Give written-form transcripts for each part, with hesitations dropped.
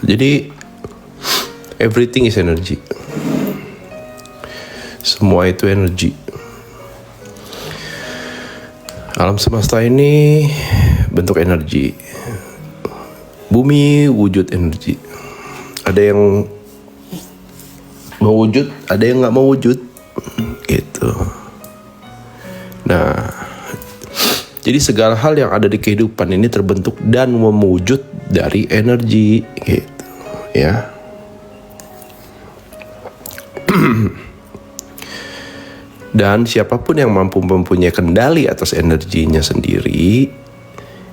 Jadi everything is energy. Semua itu energi. Alam semesta ini bentuk energi. Bumi wujud energi. Ada yang mau wujud, ada yang nggak mau wujud, gitu. Nah, jadi segala hal yang ada di kehidupan ini terbentuk dan mewujud dari energi, gitu, ya. Dan siapapun yang mampu mempunyai kendali atas energinya sendiri,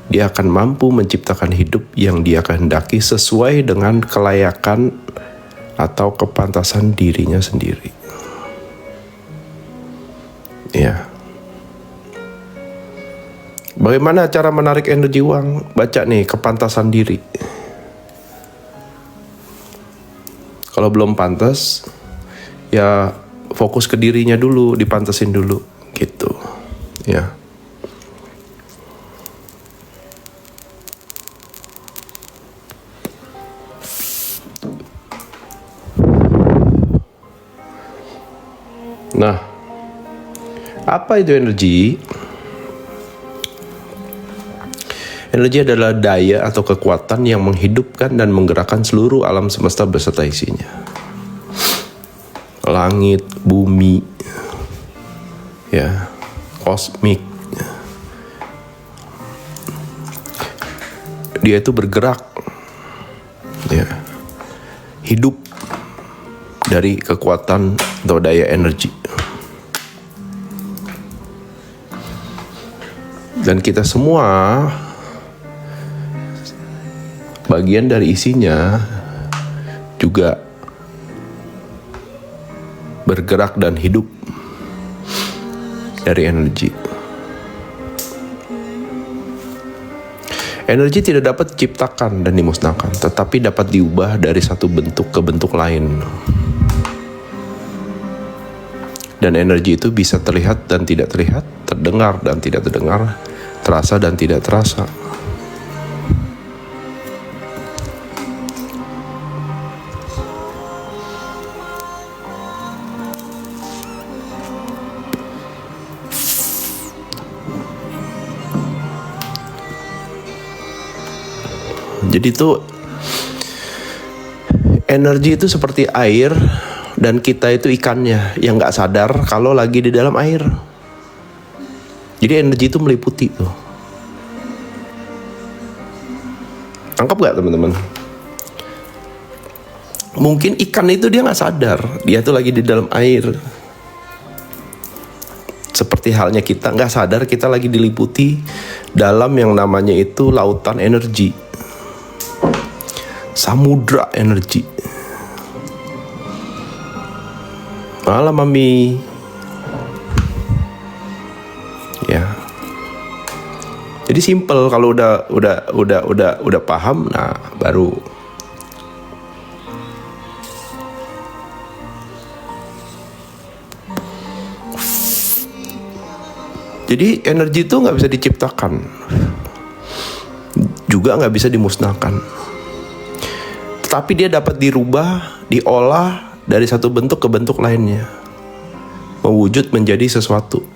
dia akan mampu menciptakan hidup yang dia kehendaki sesuai dengan kelayakan atau kepantasan dirinya sendiri. Ya. Bagaimana cara menarik energi uang? Baca nih, kepantasan diri. Kalau belum pantas, ya fokus ke dirinya dulu, dipantesin dulu, gitu, ya. Nah, apa itu energi? Energi adalah daya atau kekuatan yang menghidupkan dan menggerakkan seluruh alam semesta beserta isinya. Langit, bumi, ya, kosmik. Dia itu bergerak, ya, hidup dari kekuatan atau daya energi. Dan kita semua bagian dari isinya juga bergerak dan hidup dari energi. Energi tidak dapat diciptakan dan dimusnahkan, tetapi dapat diubah dari satu bentuk ke bentuk lain. Dan energi itu bisa terlihat dan tidak terlihat, terdengar dan tidak terdengar, terasa dan tidak terasa. Jadi itu energi itu seperti air dan kita itu ikannya yang nggak sadar kalau lagi di dalam air. Jadi energi itu meliputi tuh. Tangkap nggak teman-teman? Mungkin ikan itu dia nggak sadar, dia tuh lagi di dalam air. Seperti halnya kita nggak sadar kita lagi diliputi dalam yang namanya itu lautan energi. Samudra energi. Malam Mami. Ya. Jadi simple kalau udah paham, nah baru. Jadi energi itu nggak bisa diciptakan, juga nggak bisa dimusnahkan. Tapi dia dapat dirubah, diolah dari satu bentuk ke bentuk lainnya, mewujud menjadi sesuatu.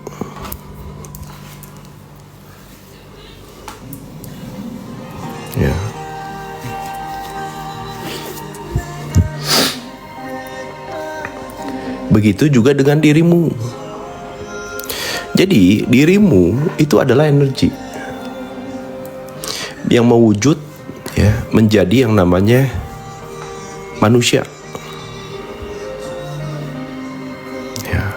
Ya. Begitu juga dengan dirimu. Jadi dirimu itu adalah energi yang mewujud, ya, menjadi yang namanya manusia. Ya.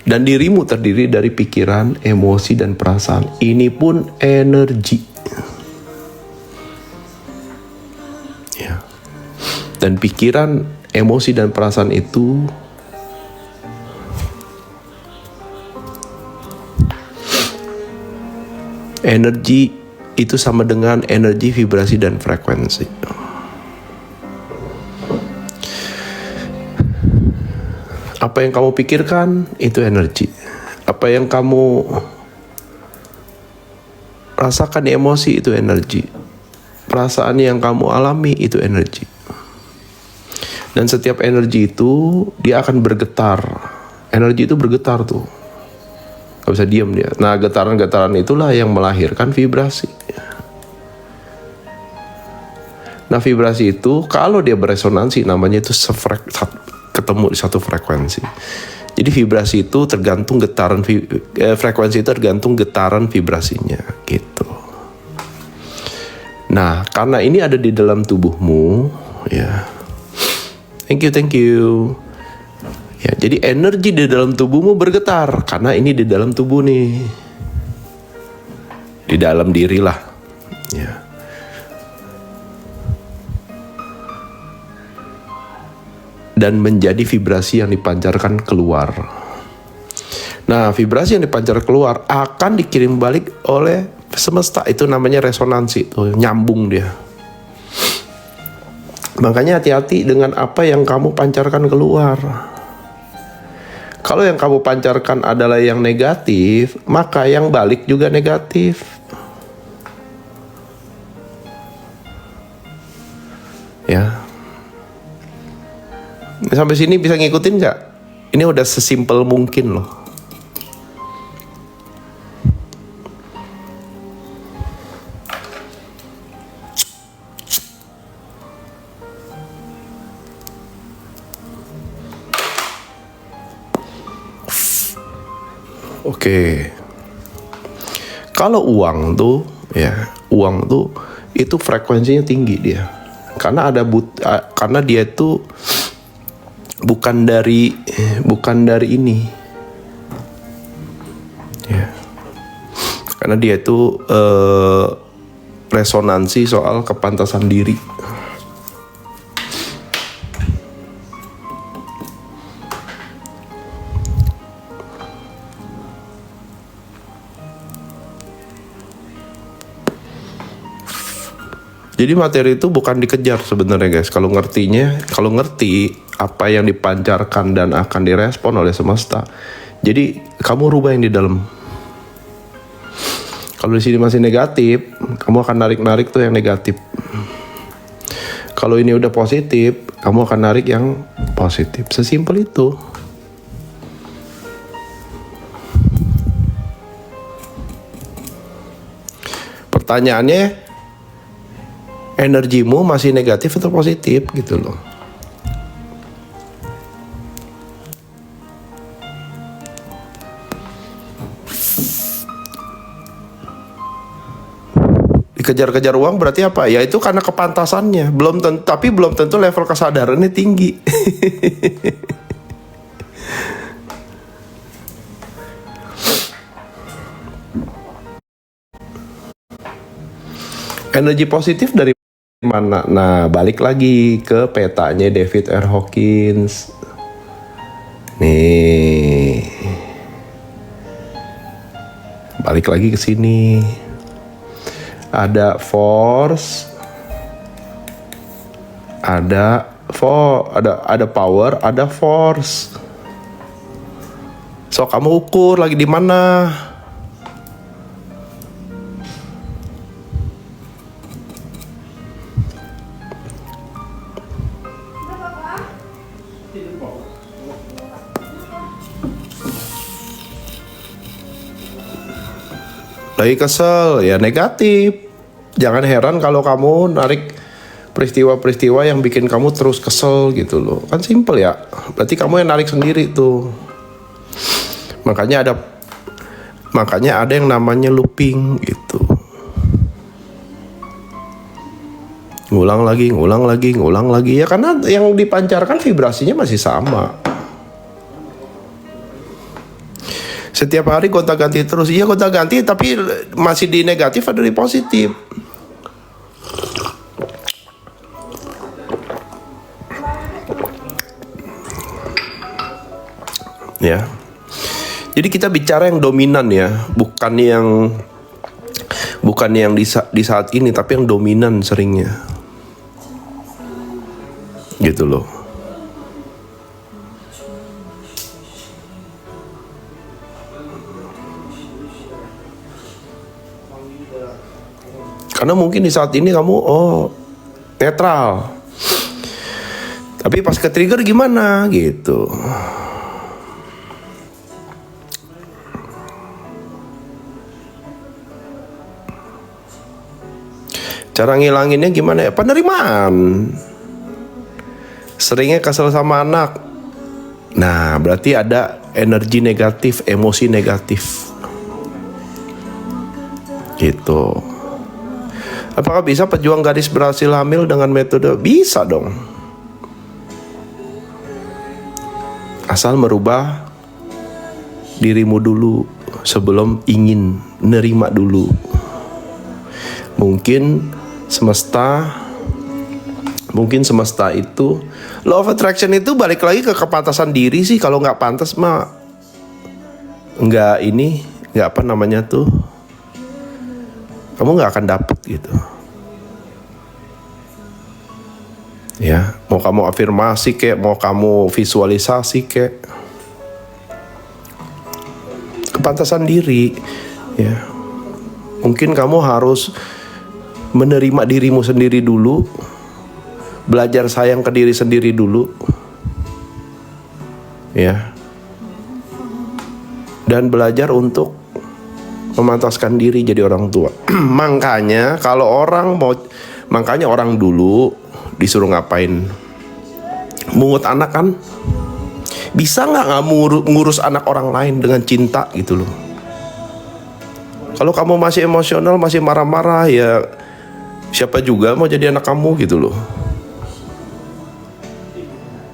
Dan dirimu terdiri dari pikiran, emosi, dan perasaan. Ini pun energi. Ya. Dan pikiran, emosi, dan perasaan itu energi itu sama dengan energi, vibrasi, dan frekuensi. Apa yang kamu pikirkan itu energi. Apa yang kamu Rasakan emosi, itu energi. Perasaan yang kamu alami, itu energi. Dan setiap energi itu dia akan bergetar. Energi itu bergetar tuh, gak bisa diam dia. Nah, getaran-getaran itulah yang melahirkan vibrasi. Nah, vibrasi itu kalau dia beresonansi, namanya itu ketemu di satu frekuensi. Jadi vibrasi itu tergantung getaran, frekuensi itu tergantung getaran vibrasinya gitu. Nah, karena ini ada di dalam tubuhmu, ya. Thank you. Ya, jadi energi di dalam tubuhmu bergetar karena ini di dalam tubuh nih, di dalam diri lah, ya. Dan menjadi vibrasi yang dipancarkan keluar. Nah, vibrasi yang dipancar keluar akan dikirim balik oleh semesta. Itu namanya resonansi, tuh nyambung dia. Makanya hati-hati dengan apa yang kamu pancarkan keluar. Kalau yang kamu pancarkan adalah yang negatif, maka yang balik juga negatif. Ya. Sampai sini bisa ngikutin gak? Ini udah sesimpel mungkin loh. Oke. Kalau uang tuh, ya, uang tuh itu frekuensinya tinggi dia. Karena karena dia itu bukan dari ini, ya. Karena dia itu resonansi soal kepantasan diri. Jadi materi itu bukan dikejar sebenarnya guys. Kalau ngerti apa yang dipancarkan dan akan direspon oleh semesta. Jadi kamu rubah yang di dalam. Kalau di sini masih negatif, kamu akan narik tuh yang negatif. Kalau ini udah positif, kamu akan narik yang positif. Sesimpel itu. Pertanyaannya, energimu masih negatif atau positif gitu loh. Dikejar-kejar uang berarti apa? Ya itu karena kepantasannya. Tapi belum tentu level kesadarannya tinggi. Energi positif dari mana? Nah, balik lagi ke petanya David R. Hawkins. Nih. Balik lagi ke sini. Ada force. Ada power, ada force. So, kamu ukur lagi di mana? Lagi kesel, ya negatif. Jangan heran kalau kamu narik peristiwa-peristiwa yang bikin kamu terus kesel gitu loh. Kan simple ya. Berarti kamu yang narik sendiri tuh. Makanya ada yang namanya looping gitu. Ngulang lagi. Ya karena yang dipancarkan vibrasinya masih sama. Setiap hari gonta-ganti terus. Iya gonta-ganti tapi masih di negatif atau di positif. Ya. Jadi kita bicara yang dominan ya, bukan yang di saat ini, tapi yang dominan seringnya. Gitu loh. Karena mungkin di saat ini kamu netral, tapi pas ke trigger gimana gitu. Cara ngilanginnya gimana ya? Penerimaan. Seringnya kesel sama anak. Nah, berarti ada energi negatif, emosi negatif. Gitu. Apakah bisa pejuang gadis berhasil hamil dengan metode? Bisa dong. Asal merubah dirimu dulu sebelum ingin nerima dulu. Mungkin semesta itu, law of attraction itu balik lagi ke kepantasan diri sih. Kalau nggak pantas mah nggak apa namanya tuh, kamu nggak akan dapet gitu. Ya, mau kamu afirmasi kek, mau kamu visualisasi kek, kepantasan diri. Ya, mungkin kamu harus menerima dirimu sendiri dulu, belajar sayang ke diri sendiri dulu, ya, dan belajar untuk memantaskan diri jadi orang tua. Makanya orang dulu disuruh ngapain? Mungut anak kan? Bisa nggak ngurus anak orang lain dengan cinta gitu loh? Kalau kamu masih emosional, masih marah-marah, ya siapa juga mau jadi anak kamu gitu loh.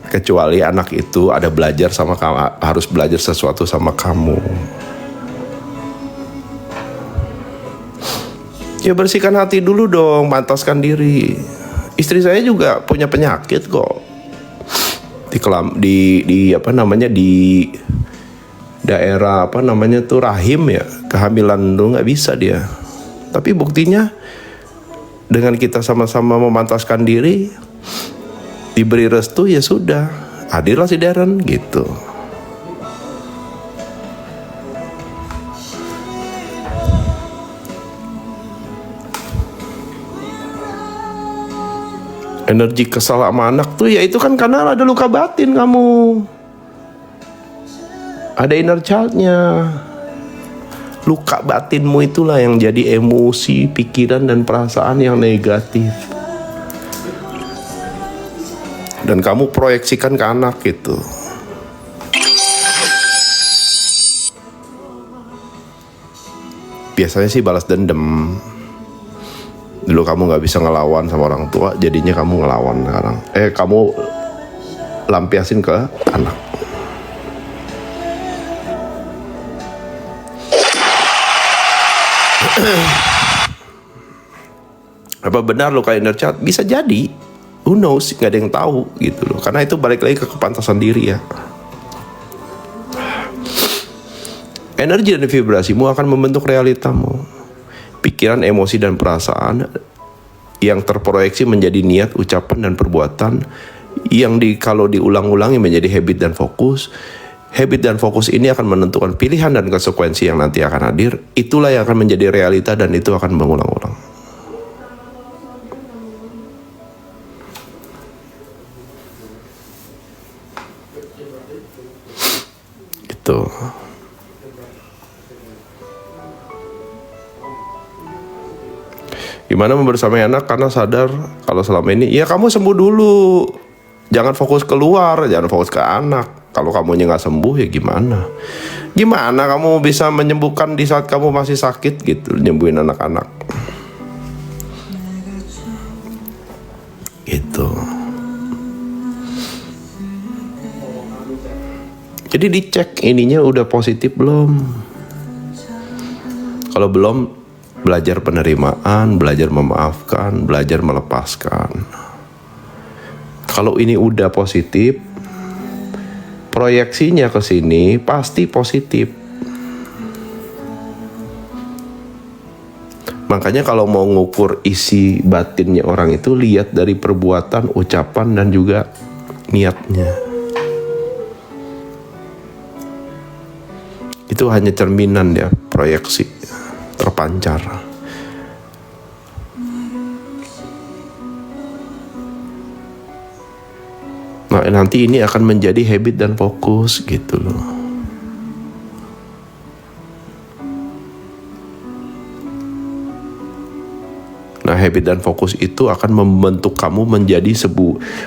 Kecuali anak itu ada belajar sama kamu, harus belajar sesuatu sama kamu. Ya bersihkan hati dulu dong, pantaskan diri. Istri saya juga punya penyakit kok. Di daerah rahim ya, kehamilan dulu nggak bisa dia. Tapi buktinya dengan kita sama-sama memantaskan diri, diberi restu, ya sudah, hadirlah si Darren gitu. Energi kesal sama anak tuh ya itu kan karena ada luka batin kamu. Ada inner child-nya. Luka batinmu itulah yang jadi emosi, pikiran, dan perasaan yang negatif. Dan kamu proyeksikan ke anak gitu. Biasanya sih balas dendam. Dulu kamu gak bisa ngelawan sama orang tua, jadinya kamu ngelawan sekarang. Kamu lampiasin ke anak. Apa benar luka inner child? Bisa jadi. Who knows? Gak ada yang tahu gitu loh. Karena itu balik lagi ke kepantasan diri ya. Energi dan vibrasimu akan membentuk realitamu. Pikiran, emosi, dan perasaan yang terproyeksi menjadi niat, ucapan, dan perbuatan yang kalau diulang-ulangi menjadi habit dan fokus. Habit dan fokus ini akan menentukan pilihan dan konsekuensi yang nanti akan hadir. Itulah yang akan menjadi realita dan itu akan mengulang-ulang. Gitu. Gimana membersamai anak karena sadar kalau selama ini, ya kamu sembuh dulu. Jangan fokus keluar, jangan fokus ke anak. Kalau kamunya nggak sembuh ya gimana? Gimana kamu bisa menyembuhkan di saat kamu masih sakit gitu, nyembuhin anak-anak? Gitu. Jadi dicek ininya udah positif belum? Kalau belum, belajar penerimaan, belajar memaafkan, belajar melepaskan. Kalau ini udah positif, proyeksinya ke sini pasti positif. Makanya kalau mau ngukur isi batinnya orang itu, lihat dari perbuatan, ucapan, dan juga niatnya. Itu hanya cerminan ya, proyeksi terpancar. nanti ini akan menjadi habit dan fokus gitu loh. Nah, habit dan fokus itu akan membentuk kamu menjadi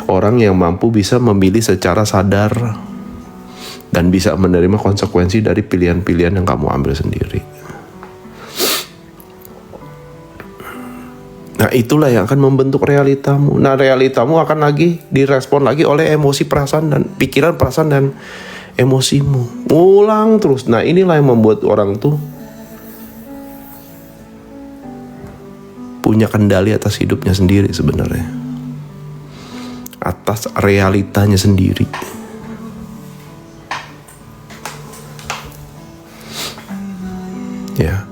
orang yang mampu bisa memilih secara sadar dan bisa menerima konsekuensi dari pilihan-pilihan yang kamu ambil sendiri. Nah, itulah yang akan membentuk realitamu. Nah, realitamu akan lagi direspon lagi oleh emosi, perasaan, dan pikiran, perasaan, dan emosimu. Ulang terus. Nah, inilah yang membuat orang tuh punya kendali atas hidupnya sendiri sebenarnya. Atas realitanya sendiri. Ya.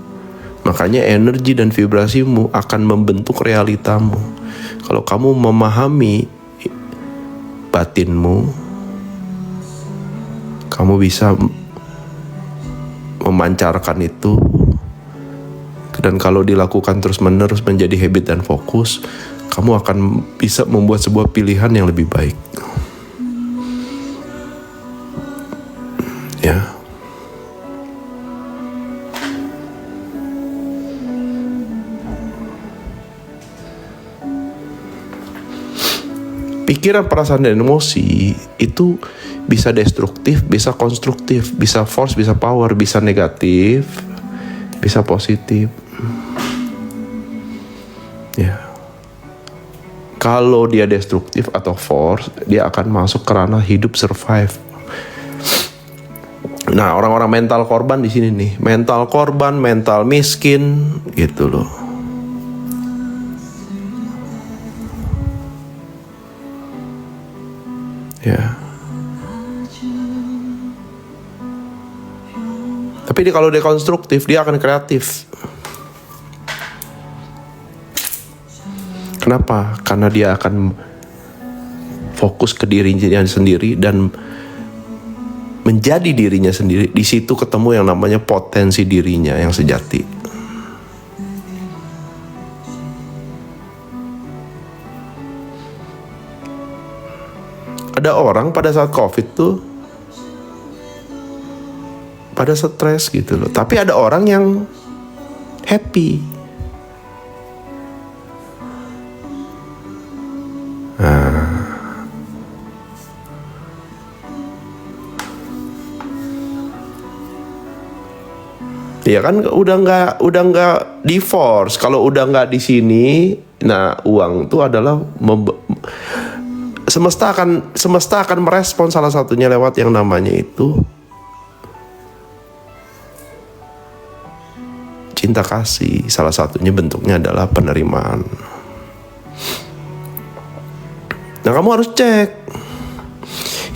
Makanya energi dan vibrasimu akan membentuk realitamu. Kalau kamu memahami batinmu, kamu bisa memancarkan itu. Dan kalau dilakukan terus-menerus menjadi habit dan fokus, kamu akan bisa membuat sebuah pilihan yang lebih baik. Ya. Pikiran, perasaan, dan emosi itu bisa destruktif, bisa konstruktif, bisa force, bisa power, bisa negatif, bisa positif. Ya. Kalau dia destruktif atau force, dia akan masuk ke ranah hidup survive. Nah, orang-orang mental korban di sini nih, mental korban, mental miskin, gitu loh. Ya. Tapi kalau dia konstruktif, dia akan kreatif. Kenapa? Karena dia akan fokus ke dirinya sendiri dan menjadi dirinya sendiri. Di situ ketemu yang namanya potensi dirinya yang sejati. Ada orang pada saat COVID tuh pada stres gitu loh. Tapi ada orang yang happy. Nah. Ya kan udah nggak divorce. Kalau udah nggak di sini, nah uang tuh adalah semesta akan merespon salah satunya lewat yang namanya itu cinta kasih. Salah satunya bentuknya adalah penerimaan. Nah, kamu harus cek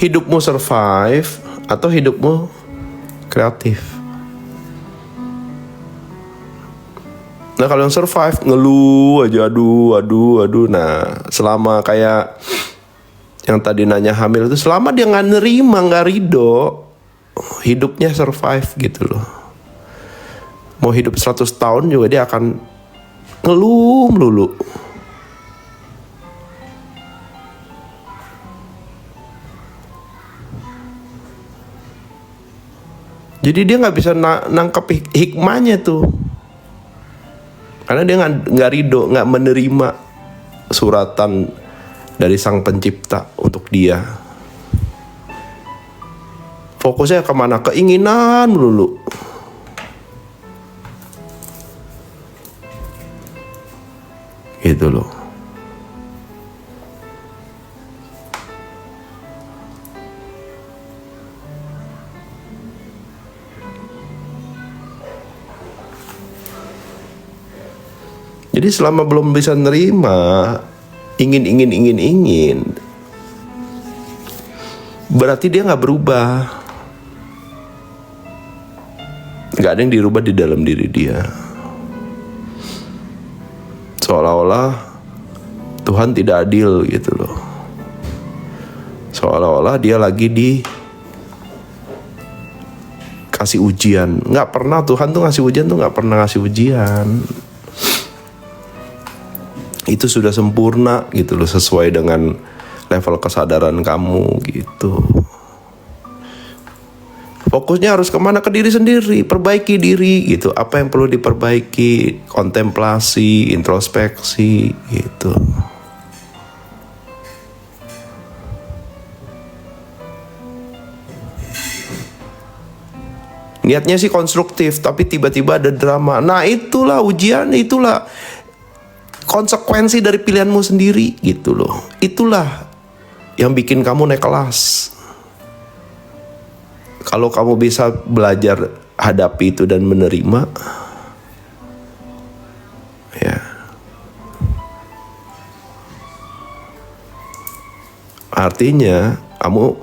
hidupmu survive atau hidupmu kreatif. Nah, kalau yang survive ngeluh aja, aduh. Nah, selama kayak yang tadi nanya hamil itu, selama dia nggak nerima, nggak ridho, hidupnya survive gitu loh. Mau hidup 100 tahun juga dia akan ngeluh melulu. Jadi dia nggak bisa nangkep hikmahnya tuh, karena dia nggak ridho, nggak menerima suratan dari Sang Pencipta untuk dia. Fokusnya kemana? Keinginan melulu. Gitu loh. Jadi selama belum bisa nerima, ingin, berarti dia nggak berubah. Nggak ada yang dirubah di dalam diri dia. Seolah-olah Tuhan tidak adil gitu loh. Seolah-olah dia lagi dikasih ujian. Nggak pernah Tuhan tuh ngasih ujian tuh, nggak pernah ngasih ujian. Itu sudah sempurna gitu loh, sesuai dengan level kesadaran kamu gitu. Fokusnya harus kemana? Ke diri sendiri, perbaiki diri gitu. Apa yang perlu diperbaiki, kontemplasi, introspeksi gitu. Niatnya sih konstruktif, tapi tiba-tiba ada drama. Nah itulah ujian, itulah konsekuensi dari pilihanmu sendiri gitu loh. Itulah yang bikin kamu naik kelas. Kalau kamu bisa belajar hadapi itu dan menerima, ya, artinya kamu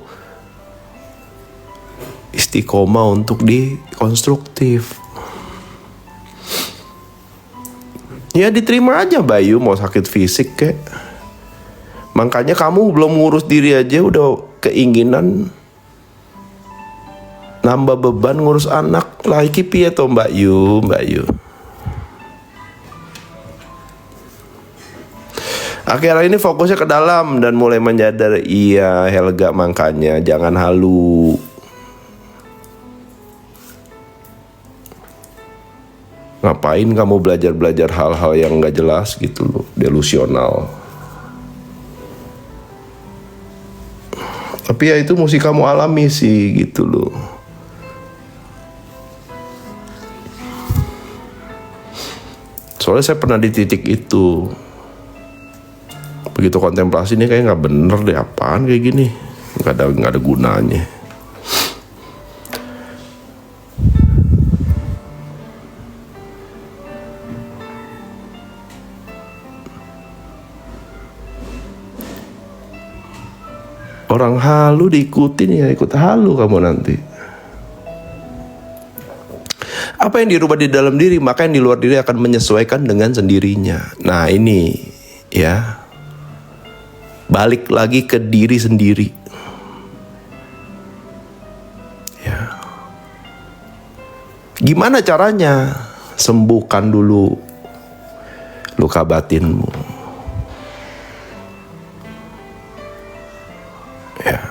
istiqomah untuk konstruktif. Ya diterima aja Bayu, mau sakit fisik kek. Makanya kamu belum ngurus diri aja udah keinginan nambah beban ngurus anak. Lah iki piye to Mbak Yu. Akhirnya ini fokusnya ke dalam dan mulai menyadari, iya Helga, makanya jangan halu. Ngapain kamu belajar hal-hal yang gak jelas gitu loh, delusional. Tapi ya itu mesti kamu alami sih gitu loh. Soalnya saya pernah di titik itu. Begitu kontemplasi ini kayak gak bener deh, apaan kayak gini, gak ada gunanya. Orang halu diikutin ya ikut halu kamu nanti. Apa yang dirubah di dalam diri, maka yang di luar diri akan menyesuaikan dengan sendirinya. Nah ini ya, balik lagi ke diri sendiri. Ya. Gimana caranya? Sembuhkan dulu luka batinmu. Ya.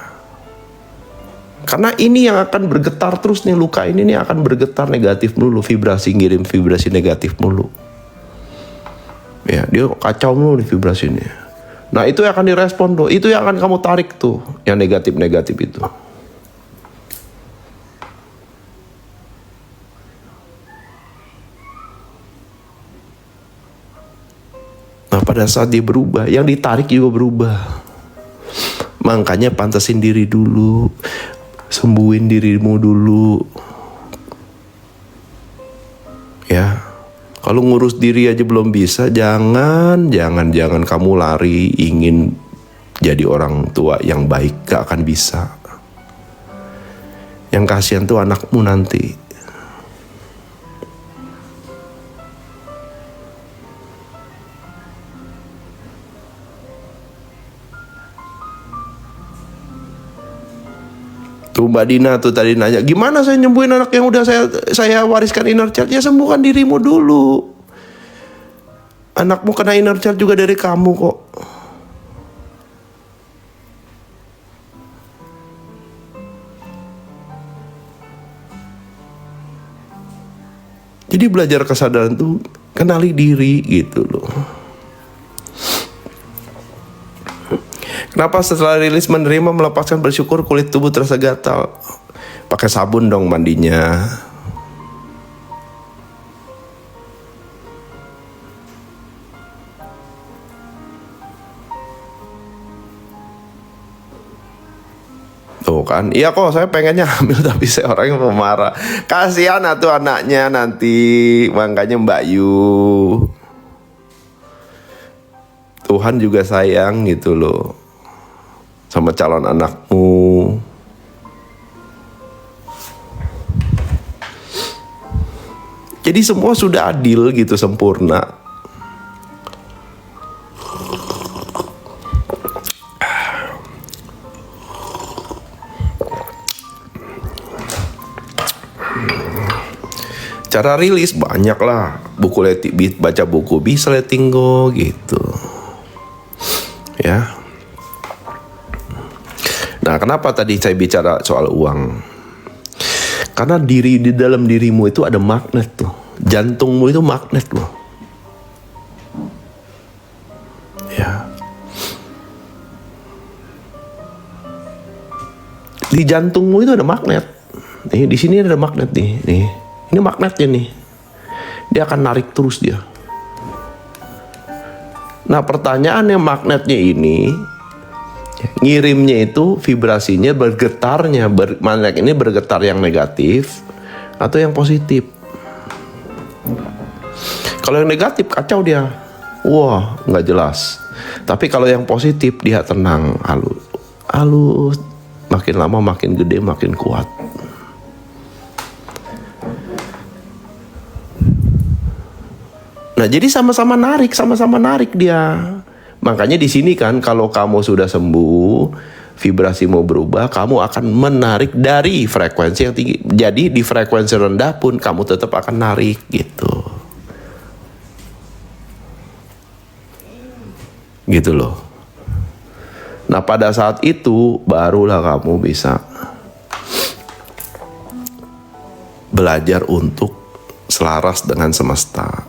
Karena ini yang akan bergetar terus nih, luka ini nih akan bergetar negatif mulu, vibrasi, ngirim vibrasi negatif mulu. Ya, dia kacau mulu nih vibrasinya. Nah, itu yang akan direspon tuh, itu yang akan kamu tarik tuh, yang negatif-negatif itu. Nah, pada saat dia berubah, yang ditarik juga berubah. Makanya pantasin diri dulu, sembuhin dirimu dulu. Ya, kalau ngurus diri aja belum bisa, jangan kamu lari ingin jadi orang tua yang baik, gak akan bisa. Yang kasihan tuh anakmu nanti. Tuh Mbak Dina tuh tadi nanya, gimana saya nyembuhin anak yang udah saya wariskan inner child? Ya sembuhkan dirimu dulu. Anakmu kena inner child juga dari kamu kok. Jadi belajar kesadaran tuh kenali diri gitu loh. Kenapa setelah rilis menerima, melepaskan, bersyukur, kulit tubuh terasa gatal? Pakai sabun dong mandinya. Tuh kan, iya kok saya pengennya hamil tapi saya orangnya pemarah. Kasihan atuh anaknya nanti, makanya Mbak Yu. Tuhan juga sayang gitu loh sama calon anakmu. Jadi semua sudah adil gitu, sempurna. Cara rilis banyak lah. Baca buku bisa letting go gitu. Ya. Nah, kenapa tadi saya bicara soal uang? Karena di dalam dirimu itu ada magnet tuh. Jantungmu itu magnet loh. Ya. Di jantungmu itu ada magnet. Nih, di sini ada magnet nih. Ini magnetnya nih. Dia akan narik terus dia. Nah, pertanyaannya magnetnya ini ngirimnya itu vibrasinya bergetarnya magnet ini bergetar yang negatif atau yang positif. Kalau yang negatif kacau dia. Wah, nggak jelas. Tapi kalau yang positif dia tenang, halus. Makin lama makin gede, makin kuat. Nah, jadi sama-sama narik dia. Makanya di sini kan kalau kamu sudah sembuh, vibrasimu berubah, kamu akan menarik dari frekuensi yang tinggi. Jadi di frekuensi rendah pun kamu tetap akan narik gitu. Gitu loh. Nah, pada saat itu barulah kamu bisa belajar untuk selaras dengan semesta.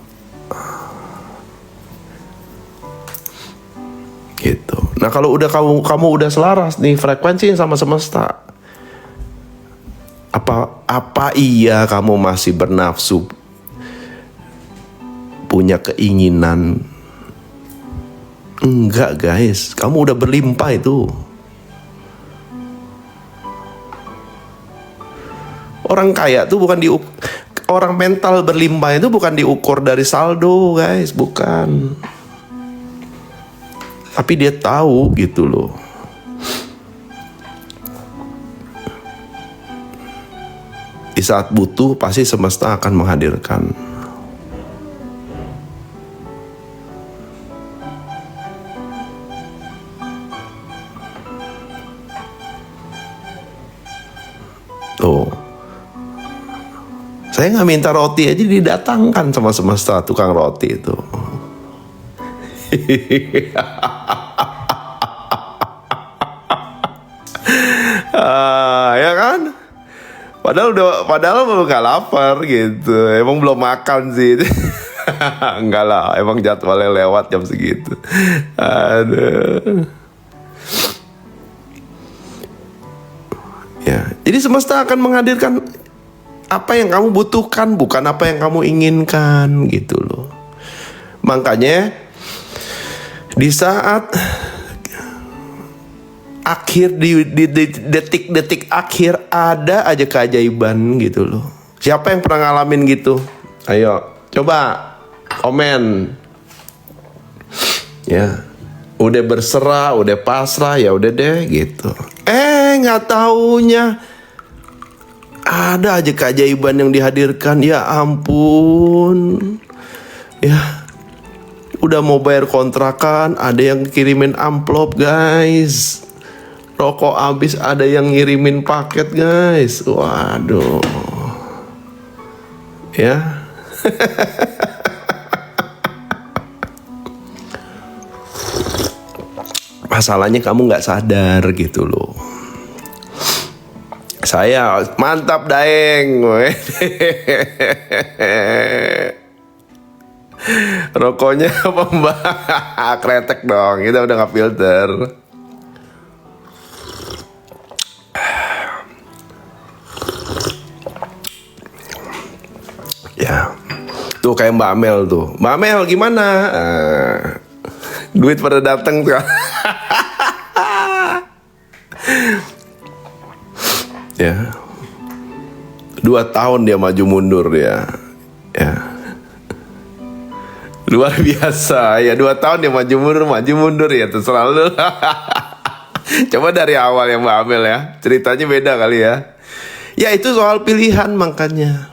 Gitu. Nah, kalau udah kamu udah selaras nih frekuensi sama semesta, apa iya kamu masih bernafsu, punya keinginan? Enggak, guys, kamu udah berlimpah itu. Orang kaya tuh bukan orang mental berlimpah itu bukan diukur dari saldo, guys, bukan. Tapi dia tahu gitu loh. Di saat butuh pasti semesta akan menghadirkan. Tuh. Saya nggak minta roti aja didatangkan sama semesta tukang roti itu. Ya kan? Padahal belum nggak lapar gitu. Emang belum makan sih. Enggak lah, emang jadwalnya lewat jam segitu. Aduh. Ya, jadi semesta akan menghadirkan apa yang kamu butuhkan, bukan apa yang kamu inginkan gitu loh. Makanya di saat akhir di detik-detik akhir ada aja keajaiban gitu loh. Siapa yang pernah ngalamin gitu? Ayo, coba komen. Ya, udah berserah, udah pasrah, ya udah deh gitu. Nggak taunya ada aja keajaiban yang dihadirkan. Ya ampun. Ya, udah mau bayar kontrakan, ada yang kirimin amplop, guys. Rokok habis, ada yang ngirimin paket, guys. Waduh. Ya. Masalahnya kamu nggak sadar gitu loh. Saya mantap Daeng. Rokoknya kretek dong, kita udah nggak filter. Ya, tuh kayak Mbak Amel tuh. Mbak Amel gimana? Duit pada datang tuh. Ya, 2 tahun dia maju mundur dia. Ya, luar biasa. Ya, 2 tahun dia maju mundur ya, terserah lu. Coba dari awal ya Mbak Amel ya, ceritanya beda kali ya. Ya, itu soal pilihan makanya.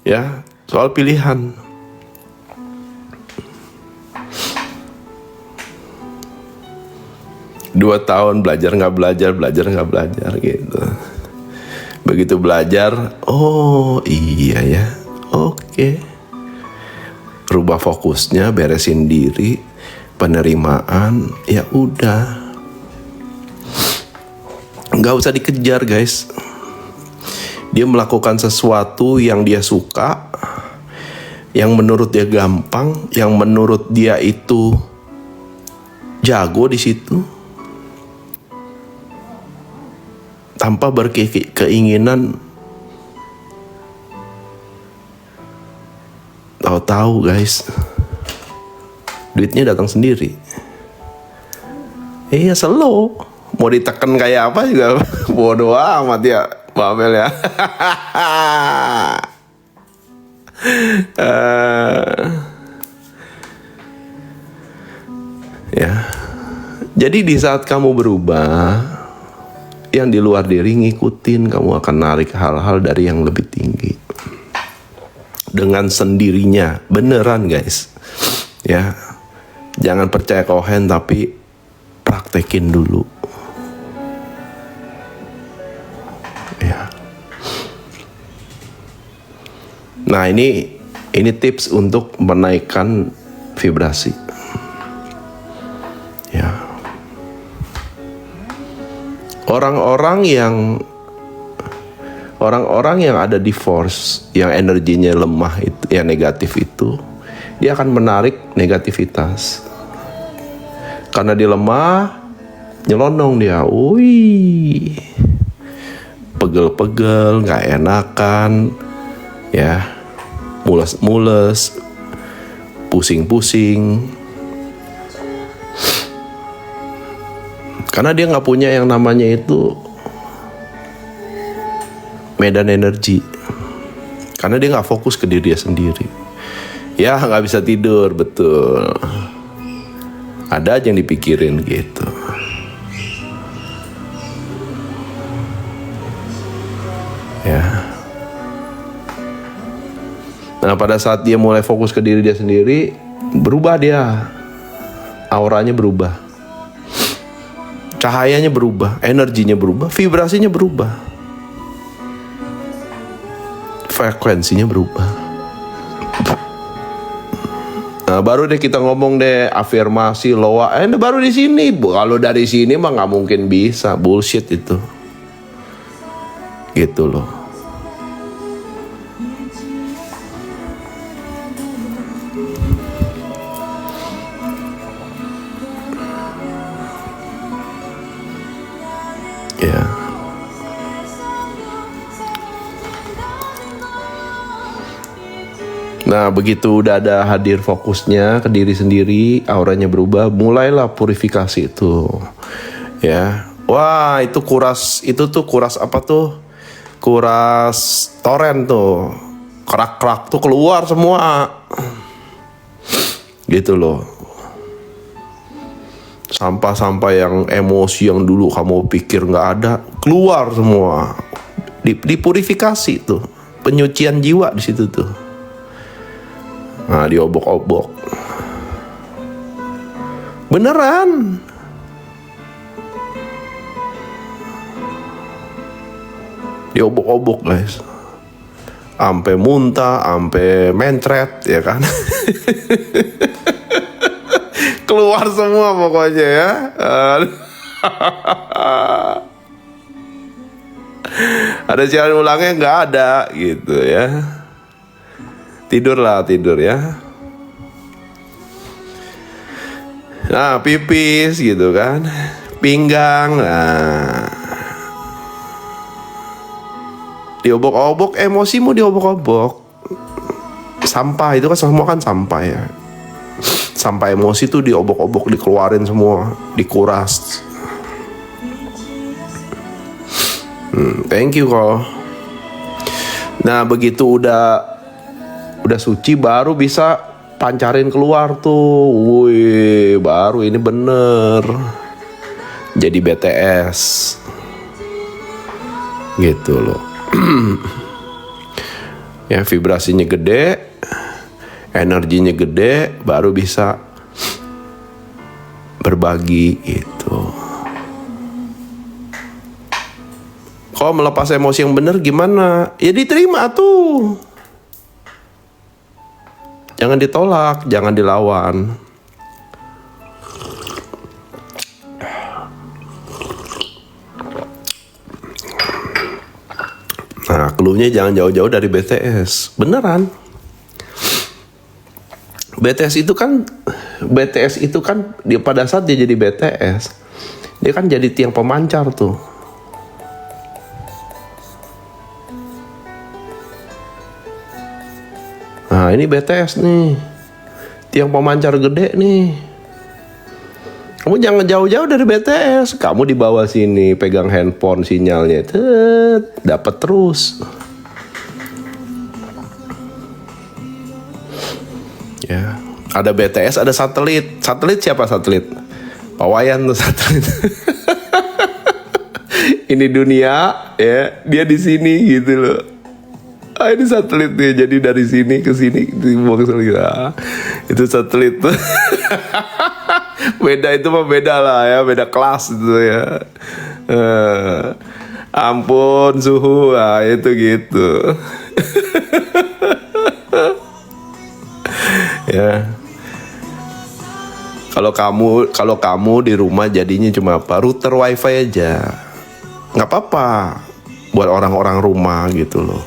Ya, soal pilihan. Dua tahun belajar nggak belajar gitu. Begitu belajar, oh iya ya, oke. Rubah fokusnya, beresin diri, penerimaan, ya udah. Nggak usah dikejar guys. Dia melakukan sesuatu yang dia suka, yang menurut dia gampang, yang menurut dia itu jago di situ, tanpa berkeinginan. Tahu-tahu guys, duitnya datang sendiri. Iya, slow. Mau ditekan kayak apa juga bodoh amat ya, Mbak Amel ya. Ya. Jadi di saat kamu berubah, yang di luar diri ngikutin, kamu akan narik hal-hal dari yang lebih tinggi. Dengan sendirinya, beneran guys. Ya. Jangan percaya kohen, tapi praktekin dulu. Ya. Nah, ini tips untuk menaikkan vibrasi. Ya. Orang-orang yang ada di force, yang energinya lemah itu, yang negatif itu, dia akan menarik negativitas. Karena dia lemah, nyelonong dia. Wih, pegel-pegel, gak enakan, ya, mules-mules, pusing-pusing. Karena dia gak punya yang namanya itu medan energi. Karena dia gak fokus ke diri dia sendiri. Ya, gak bisa tidur, betul. Ada aja yang dipikirin gitu. Ya. Nah, pada saat dia mulai fokus ke diri dia sendiri, berubah dia. Auranya berubah. Cahayanya berubah, energinya berubah, vibrasinya berubah. Frekuensinya berubah. Nah, baru deh kita ngomong deh afirmasi loa. Baru di sini. Kalau dari sini mah nggak mungkin bisa, bullshit itu. Gitu loh. Ya. Nah, begitu udah ada hadir fokusnya ke diri sendiri, auranya berubah, mulailah purifikasi itu. Ya. Wah, itu kuras apa tuh? Kuras toren tuh. Kerak-kerak tuh keluar semua. Gitu loh. Sampah-sampah yang emosi yang dulu kamu pikir nggak ada, keluar semua. Dipurifikasi tuh. Penyucian jiwa di situ tuh. Nah, diobok-obok. Beneran. Diobok-obok guys. Ampe muntah, ampe mencret, ya kan. Keluar semua pokoknya ya. Ada siaran ulangnya nggak ada gitu ya. Tidur ya. Nah, pipis gitu kan, pinggang. Nah, diobok-obok, emosimu diobok-obok. Sampah itu kan semua kan sampah ya. Sampah emosi tuh diobok-obok, dikeluarin semua, dikuras. Thank you kok. Nah, begitu udah suci, baru bisa pancarin keluar tuh. Wih, baru ini bener jadi BTS gitu loh. Ya, vibrasinya gede, energinya gede, baru bisa berbagi gitu. Kalau melepas emosi yang bener gimana? Ya diterima tuh. Jangan ditolak, jangan dilawan. Cluenya jangan jauh-jauh dari BTS. Beneran. BTS itu kan dia pada saat dia jadi BTS, dia kan jadi tiang pemancar tuh. Nah ini BTS nih, tiang pemancar gede nih. Kamu jangan jauh-jauh dari BTS. Kamu di bawah sini pegang handphone, sinyalnya dapat terus. Ya, ada BTS, ada satelit. Satelit siapa satelit? Pak Wayan tuh satelit. Ini dunia, ya, dia di sini gitu loh. Ini satelit nih, jadi dari sini ke sini dibuang itu satelit tuh. Beda itu mah beda lah ya, beda kelas itu ya. Ampun suhu, itu gitu. Ya. Kalau kamu di rumah jadinya cuma apa? Router wifi aja. Nggak apa-apa buat orang-orang rumah gitu loh.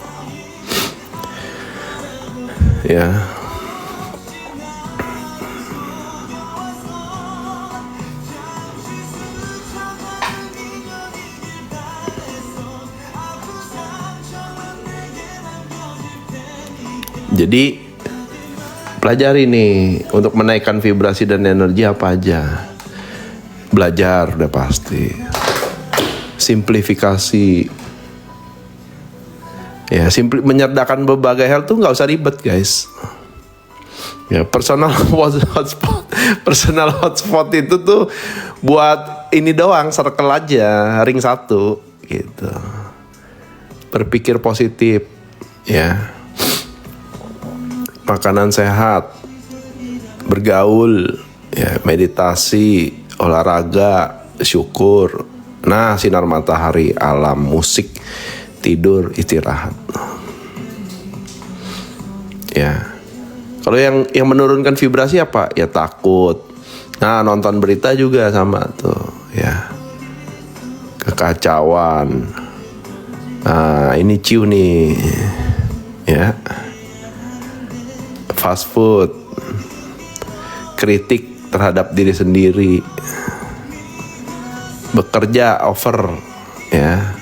Ya. Jadi pelajari nih untuk menaikkan vibrasi dan energi apa aja. Belajar udah pasti. Simplifikasi. Ya, menyerdakan berbagai hal tuh nggak usah ribet guys. Ya, personal hotspot itu tuh buat ini doang, circle aja, ring 1 gitu. Berpikir positif, ya. Makanan sehat, bergaul, ya, meditasi, olahraga, syukur. Nah, sinar matahari, alam, musik, tidur, istirahat. Ya. Kalau yang menurunkan vibrasi apa? Ya takut. Nah, nonton berita juga sama tuh, ya. Kekacauan. Nah, ini ciu nih. Ya. Fast food, kritik terhadap diri sendiri, bekerja over, ya,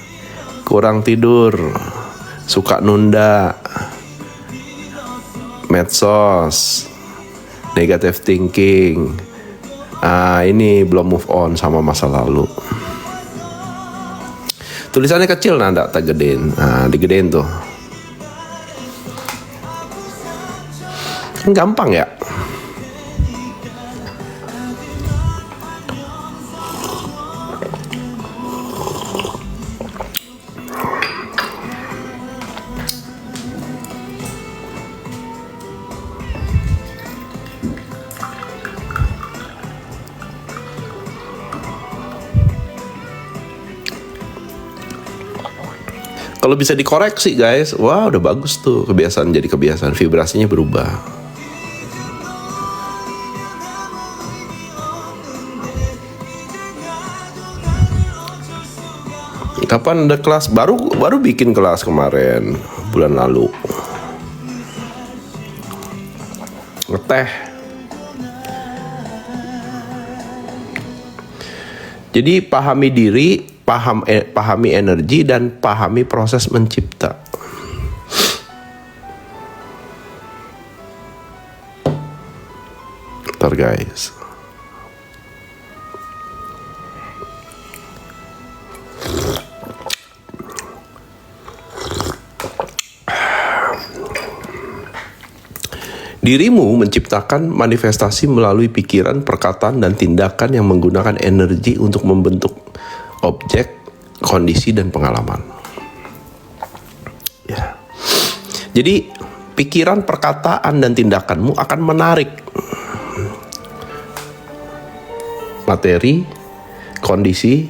kurang tidur, suka nunda, medsos, negative thinking, ini belum move on sama masa lalu. Tulisannya kecil, nanda tak gedein, digedein tuh. Kan gampang ya. Kalau bisa dikoreksi guys, wah udah bagus tuh, kebiasaan jadi kebiasaan, vibrasinya berubah. Kapan ada kelas? Baru bikin kelas kemarin, bulan lalu. Ngeteh. Jadi pahami diri, pahami energi, dan pahami proses mencipta. Bentar guys. Dirimu menciptakan manifestasi melalui pikiran, perkataan, dan tindakan yang menggunakan energi untuk membentuk objek, kondisi, dan pengalaman. Ya. Jadi, pikiran, perkataan, dan tindakanmu akan menarik materi, kondisi,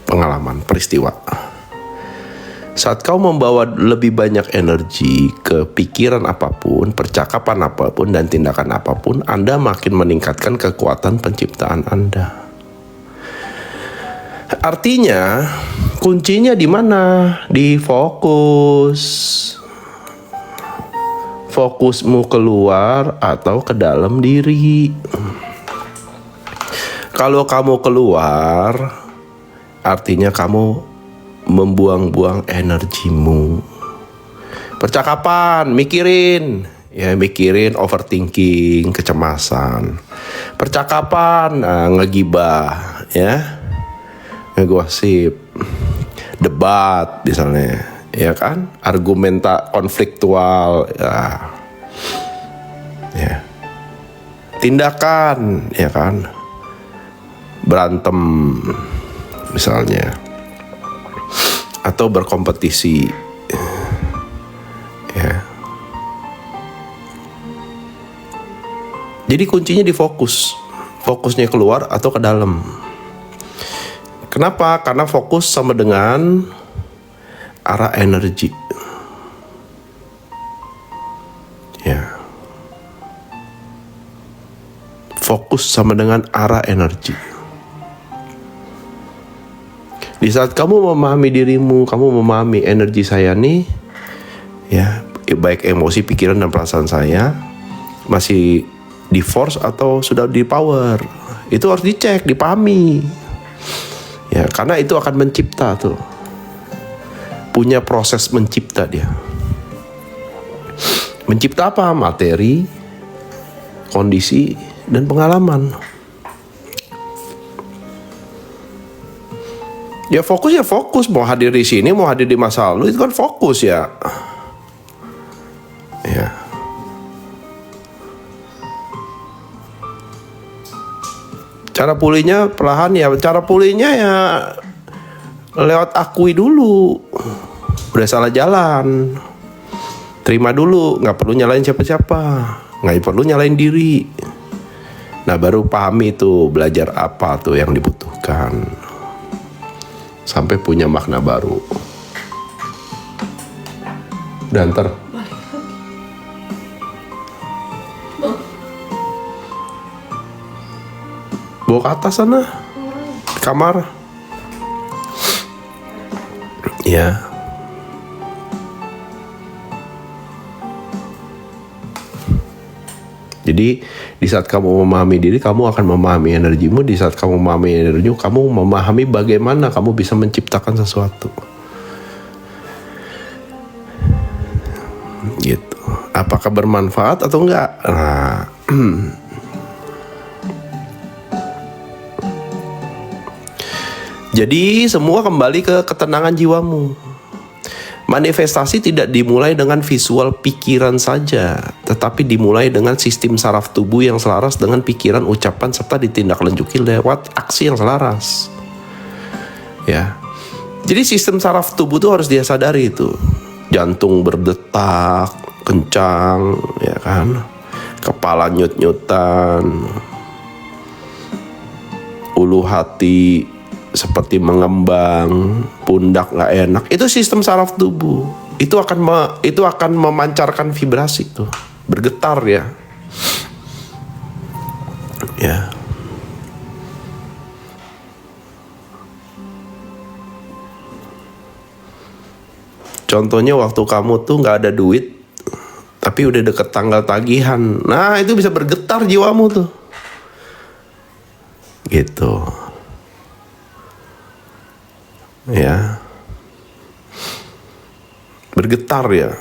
pengalaman, peristiwa. Saat kau membawa lebih banyak energi ke pikiran apapun, percakapan apapun, dan tindakan apapun, Anda makin meningkatkan kekuatan penciptaan Anda. Artinya kuncinya di mana? Di fokus. Fokusmu keluar atau ke dalam diri. Kalau kamu keluar, artinya kamu membuang-buang energimu. Percakapan, mikirin, overthinking, kecemasan. Percakapan, ngegibah, ya, ngegosip, debat misalnya, ya kan, argumenta konfliktual, ya. Tindakan, ya kan, berantem misalnya, atau berkompetisi, ya. Jadi kuncinya di fokusnya keluar atau ke dalam. Kenapa? Karena fokus sama dengan arah energi, ya. Fokus sama dengan arah energi. Di saat kamu memahami dirimu, kamu memahami energi saya nih, ya, baik emosi, pikiran, dan perasaan saya masih di force atau sudah di power, itu harus dicek, dipahami, ya, karena itu akan mencipta tuh, punya proses mencipta dia. Mencipta apa? Materi, kondisi, dan pengalaman. Ya fokus, mau hadir di sini, mau hadir di masa lalu, itu kan fokus, ya. Ya. Cara pulihnya perlahan, ya. Cara pulihnya ya lewat akui dulu, udah salah jalan, terima dulu, nggak perlu nyalain siapa-siapa, nggak perlu nyalain diri. Nah, baru pahami itu, belajar apa tuh yang dibutuhkan, sampai punya makna baru. Dan bawa ke atas sana, kamar, ya. Jadi di saat kamu memahami diri, kamu akan memahami energimu. Di saat kamu memahami energimu, kamu memahami bagaimana kamu bisa menciptakan sesuatu, gitu. Apakah bermanfaat atau enggak? Nah, jadi semua kembali ke ketenangan jiwamu. Manifestasi tidak dimulai dengan visual pikiran saja, tetapi dimulai dengan sistem saraf tubuh yang selaras dengan pikiran, ucapan, serta ditindaklanjuti lewat aksi yang selaras. Ya. Jadi sistem saraf tubuh itu harus dia sadari itu. Jantung berdetak kencang, ya kan? Kepala nyut-nyutan. Ulu hati seperti mengembang, pundak nggak enak, itu sistem saraf tubuh. Itu akan memancarkan vibrasi tuh, bergetar, ya. Ya. Contohnya waktu kamu tuh nggak ada duit, tapi udah deket tanggal tagihan, nah itu bisa bergetar jiwamu tuh, gitu. Ya, bergetar, ya.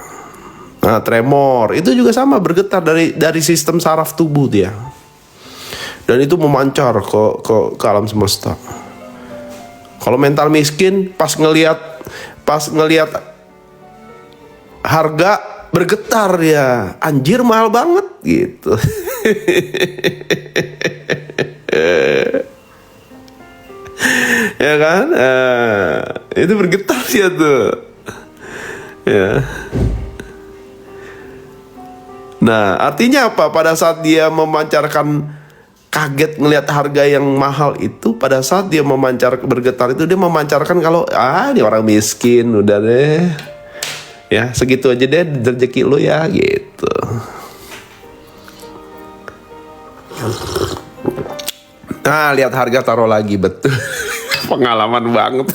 Nah, tremor itu juga sama, bergetar dari sistem saraf tubuh dia, dan itu memancar ke alam semesta. Kalau mental miskin, pas ngelihat harga bergetar, ya, anjir mahal banget, gitu. Ya kan, itu bergetar ya tuh, ya. Nah, artinya apa? Pada saat dia memancarkan, kaget ngelihat harga yang mahal itu, pada saat dia bergetar itu, dia memancarkan kalau ini orang miskin, udah deh, ya segitu aja deh rezeki lo, ya, gitu. Nah, lihat harga, taruh lagi, betul. Pengalaman banget.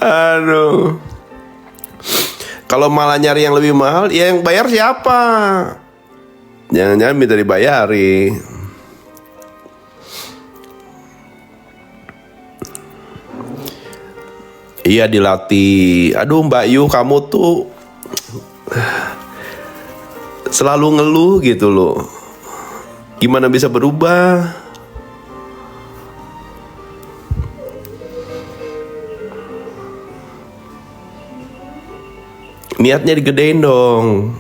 Aduh. Kalau malah nyari yang lebih mahal, ya yang bayar siapa? Jangan-jangan minta dibayari. Iya, dilatih. Aduh Mbak Yu, kamu tuh selalu ngeluh gitu loh. Gimana bisa berubah? Niatnya digedein dong.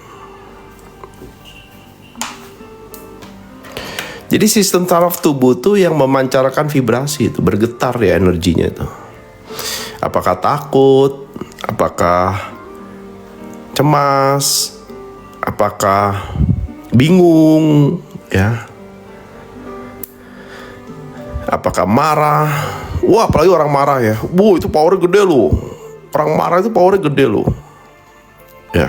Jadi sistem saraf tubuh tuh yang memancarkan vibrasi itu, bergetar ya energinya itu. Apakah takut, apakah cemas, apakah bingung, ya, apakah marah. Wah, apalagi orang marah ya. Itu powernya gede loh. Orang marah itu powernya gede loh. Ya.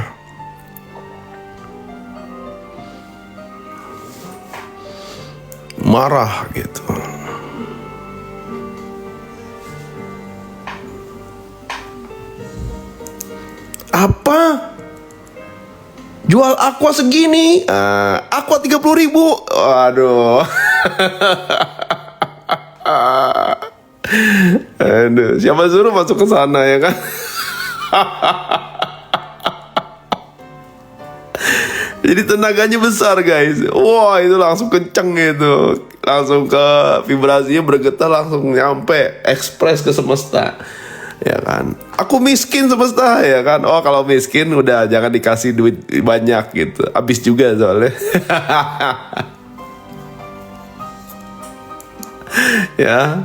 Marah gitu. Apa? Jual aqua segini? Aqua 30.000. Aduh. Aduh, siapa suruh masuk ke sana ya kan? Jadi tenaganya besar guys. Wah, itu langsung kenceng gitu. Langsung ke vibrasinya bergetar, langsung nyampe ekspres ke semesta. Ya kan. Aku miskin semesta ya kan. Oh, kalau miskin udah jangan dikasih duit banyak gitu. Habis juga soalnya. Ya.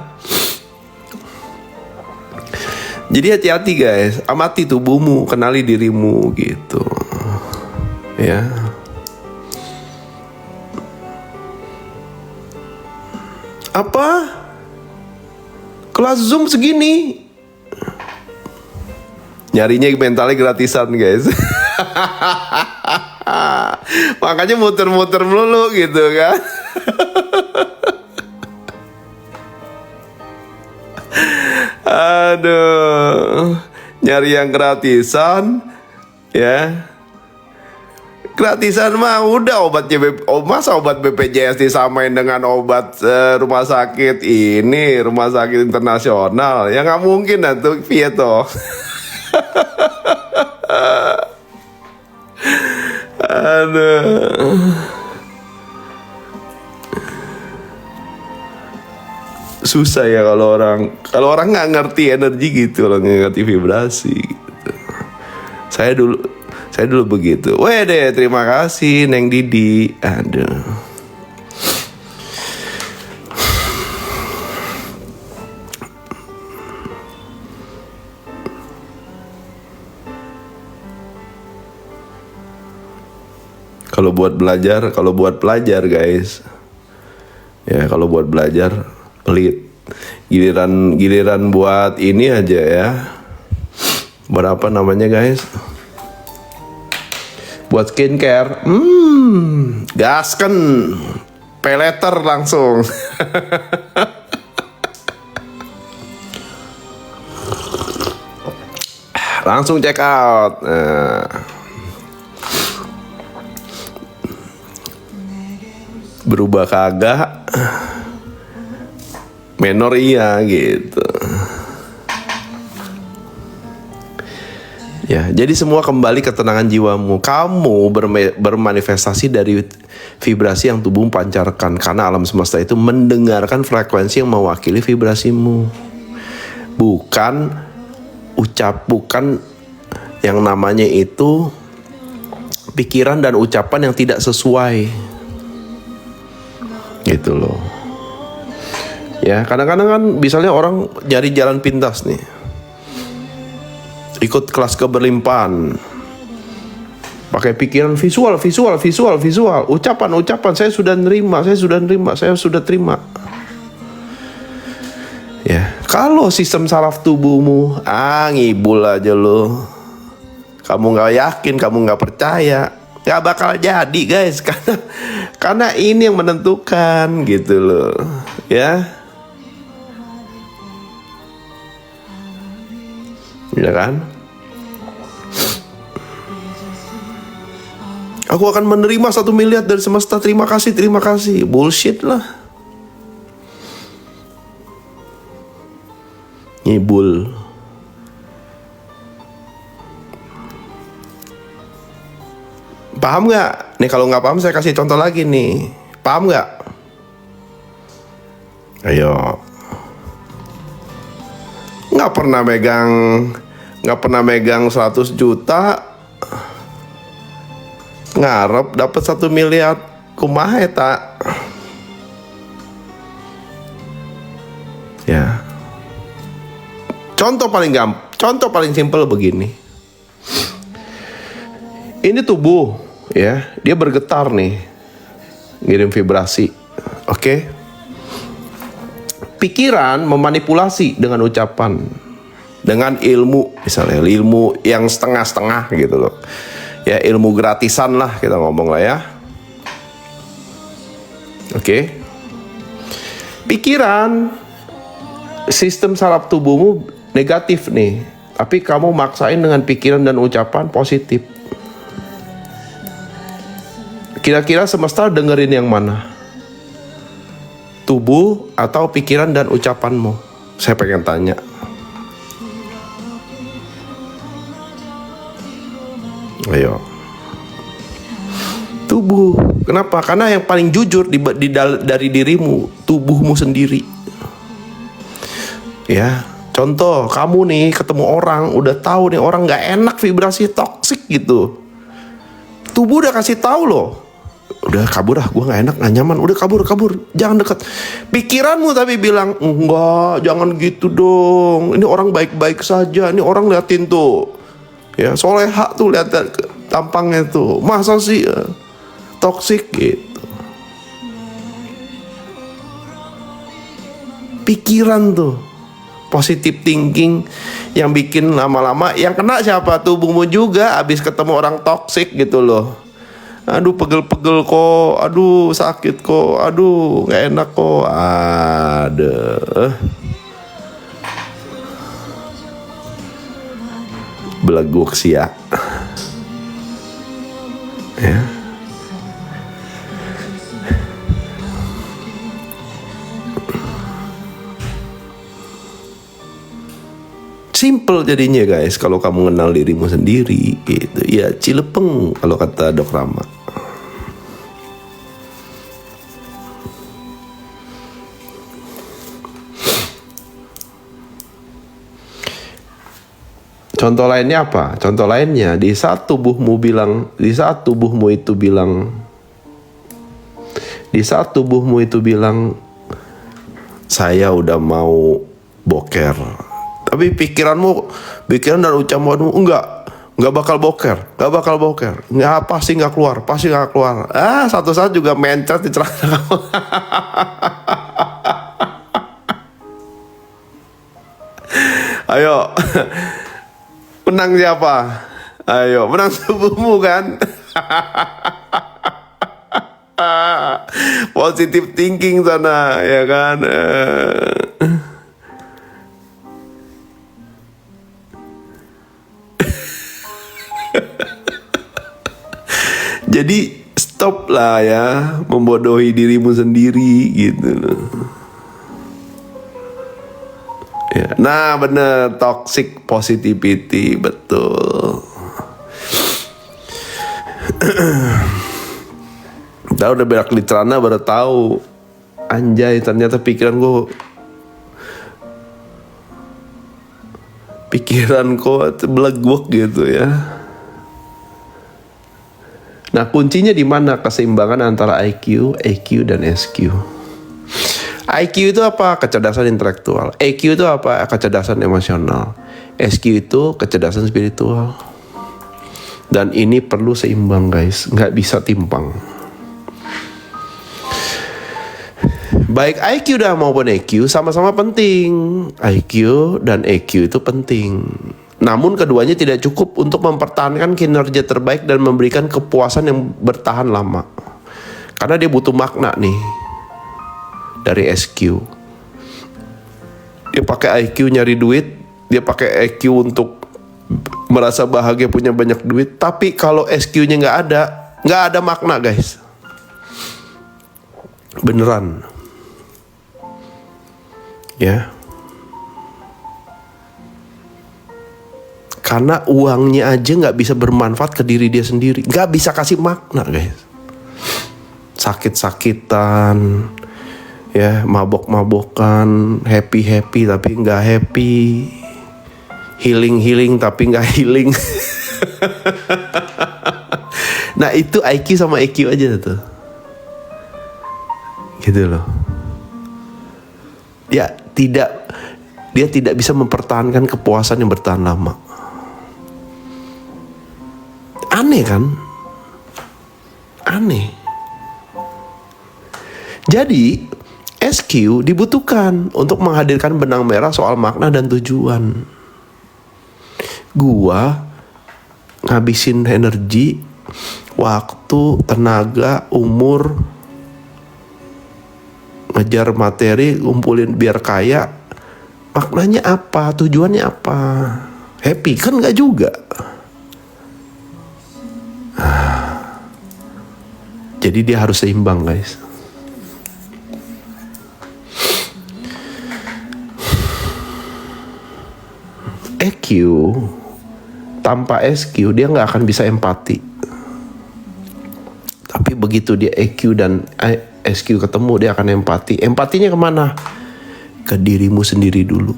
Jadi hati-hati guys. Amati tubuhmu, kenali dirimu gitu. Ya. Apa? Kelas Zoom segini? Nyarinya mentalnya gratisan guys. Makanya muter-muter melulu gitu kan. Aduh. Nyari yang gratisan. Ya. Gratisan mah udah masa obat BPJS disamain dengan obat rumah sakit ini, rumah sakit internasional. Ya nggak mungkin tuh, Vieto. Aduh. Susah ya kalau orang nggak ngerti energi gitu, orang nggak ngerti vibrasi gitu. Saya dulu begitu. Wede, terima kasih Neng Didi. Aduh. Kalau buat pelajar guys. Ya, kalau buat belajar pelit. Giliran buat ini aja ya. Berapa namanya guys? Buat skincare, gasken, pay letter langsung. Langsung check out. Berubah kagak? Menor iya gitu. Ya, jadi semua kembali ke ketenangan jiwamu. Kamu bermanifestasi dari vibrasi yang tubuhmu pancarkan. Karena alam semesta itu mendengarkan frekuensi yang mewakili vibrasimu. Bukan yang namanya itu pikiran dan ucapan yang tidak sesuai. Gitu loh. Ya, kadang-kadang kan misalnya orang nyari jalan pintas nih. Ikut kelas keberlimpahan, pakai pikiran visual, ucapan, saya sudah terima. Ya, kalau sistem saraf tubuhmu, ngibul aja lo. Kamu nggak yakin, kamu nggak percaya, nggak bakal jadi guys, karena ini yang menentukan gitu loh, ya. Ya kan? Aku akan menerima 1 miliar dari semesta, terima kasih, terima kasih. Bullshit lah. Ngibul. Paham gak? Nih kalau gak paham saya kasih contoh lagi nih. Paham gak? Ayo. Gak pernah megang 100 juta, ngarep dapat 1 miliar, kumaha eta? Ya. Contoh paling simpel begini. Ini tubuh, ya, dia bergetar nih, ngirim vibrasi, oke? Pikiran memanipulasi dengan ucapan, dengan ilmu, misalnya ilmu yang setengah-setengah gitu loh. Ya ilmu gratisan lah kita ngomong lah ya. Oke. Pikiran, sistem saraf tubuhmu negatif nih, tapi kamu maksain dengan pikiran dan ucapan positif. Kira-kira semesta dengerin yang mana? Tubuh atau pikiran dan ucapanmu? Saya pengen tanya. Ayo. Tubuh. Kenapa? Karena yang paling jujur dari dirimu, tubuhmu sendiri. Ya, contoh kamu nih ketemu orang, udah tahu nih orang nggak enak, vibrasi toksik gitu. Tubuh udah kasih tahu loh. Udah kabur gue nggak enak, nggak nyaman. Udah kabur, jangan dekat. Pikiranmu tapi bilang enggak, jangan gitu dong. Ini orang baik-baik saja. Ini orang liatin tuh. Ya, soleha tuh lihat tampangnya tuh. Masa sih toksik gitu. Pikiran tuh, positive thinking yang bikin lama-lama yang kena siapa? Tubuhmu juga abis ketemu orang toksik gitu loh. Aduh pegel-pegel kok, aduh sakit kok, aduh nggak enak kok, beleguk sia. Ya. Simple jadinya guys kalau kamu kenal dirimu sendiri gitu. Ya cilepeng kalau kata Dok Rama. Contoh lainnya apa? Contoh lainnya di saat tubuhmu itu bilang saya udah mau boker. Tapi pikiran dan ucapanmu enggak bakal boker. Pasti nggak keluar. Satu saat juga mencret di celana kamu. Ayo. Menang siapa? Ayo, menang tubuhmu kan? Positive thinking sana, ya kan? Jadi stop lah ya membodohi dirimu sendiri gitu loh. Ya, nah bener, toxic positivity, betul. Kita udah berak di celana baru tahu, anjay ternyata pikiran kok beleguk gitu ya. Nah kuncinya di mana keseimbangan antara IQ, EQ dan SQ. IQ itu apa? Kecerdasan intelektual. EQ itu apa? Kecerdasan emosional. SQ itu kecerdasan spiritual. Dan ini perlu seimbang guys, nggak bisa timpang. Baik IQ maupun EQ sama-sama penting. IQ dan EQ itu penting. Namun keduanya tidak cukup untuk mempertahankan kinerja terbaik dan memberikan kepuasan yang bertahan lama. Karena dia butuh makna nih dari SQ. Dia pakai IQ nyari duit, dia pakai EQ untuk merasa bahagia punya banyak duit, tapi kalau SQ-nya nggak ada makna guys. Beneran. Ya. Karena uangnya aja nggak bisa bermanfaat ke diri dia sendiri, nggak bisa kasih makna guys. Sakit-sakitan, ya, mabok-mabokan, happy tapi nggak happy, healing tapi nggak healing. Nah itu IQ sama EQ aja tuh, gitu loh. Dia tidak bisa mempertahankan kepuasan yang bertahan lama. Aneh kan? Aneh. Jadi SQ dibutuhkan untuk menghadirkan benang merah soal makna dan tujuan. Gua ngabisin energi, waktu, tenaga, umur, ngejar materi, kumpulin biar kaya. Maknanya apa? Tujuannya apa? Happy kan nggak juga. Jadi dia harus seimbang guys. EQ tanpa SQ dia nggak akan bisa empati. Tapi begitu dia EQ dan SQ ketemu dia akan empati. Empatinya kemana? Ke dirimu sendiri dulu.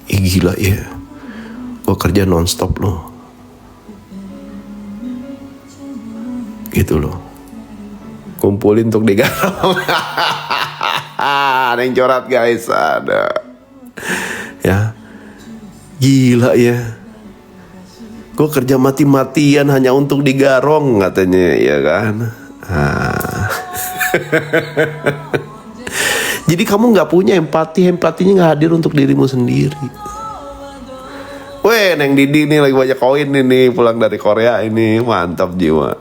Gila ya, gue kerja nonstop loh, gitu loh. Kumpulin untuk digarong. Ada yang corat guys, ada. Ya, gila ya. Gue kerja mati-matian hanya untuk digarong katanya, ya kan. Jadi kamu nggak punya empatinya nggak hadir untuk dirimu sendiri. Weh, Neng Didi nih lagi banyak koin ini, pulang dari Korea ini, mantap jiwa.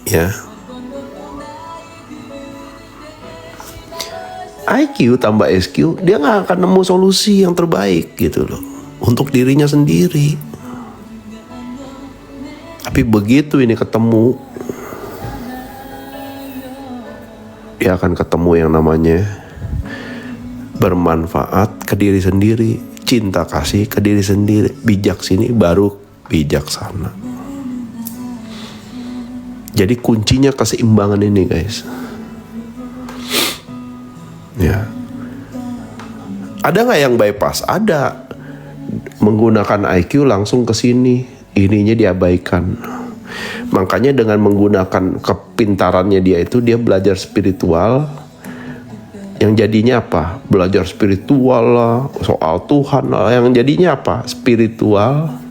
Ya. IQ tambah SQ, dia nggak akan nemu solusi yang terbaik gitu loh untuk dirinya sendiri. Tapi begitu ini ketemu, dia akan ketemu yang namanya bermanfaat ke diri sendiri, cinta kasih ke diri sendiri, bijak sini baru bijaksana. Jadi kuncinya keseimbangan ini guys. Ya. Ada nggak yang bypass? Ada. Menggunakan IQ langsung ke sini, ininya diabaikan. Makanya dengan menggunakan kepintarannya dia itu, dia belajar spiritual. Yang jadinya apa? Belajar spiritual lah, soal Tuhan lah. Yang jadinya apa? Spiritual.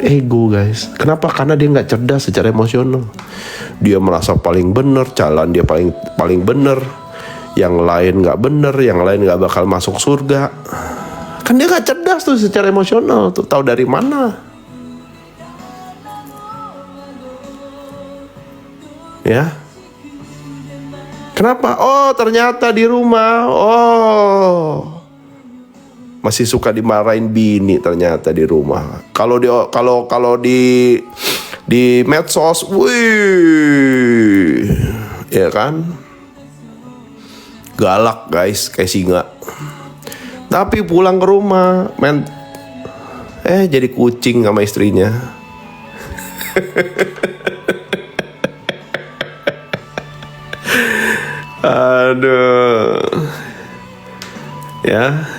Ego guys. Kenapa? Karena dia nggak cerdas secara emosional. Dia merasa paling bener, jalan dia paling bener, yang lain nggak bener, yang lain nggak bakal masuk surga. Kan dia nggak cerdas tuh secara emosional. Tuh tahu dari mana? Ya. Kenapa? Oh ternyata di rumah. Oh. Masih suka dimarahin bini ternyata di rumah. Kalau di medsos, wih, ya kan, galak guys, kayak singa. Tapi pulang ke rumah, jadi kucing sama istrinya. Aduh, ya.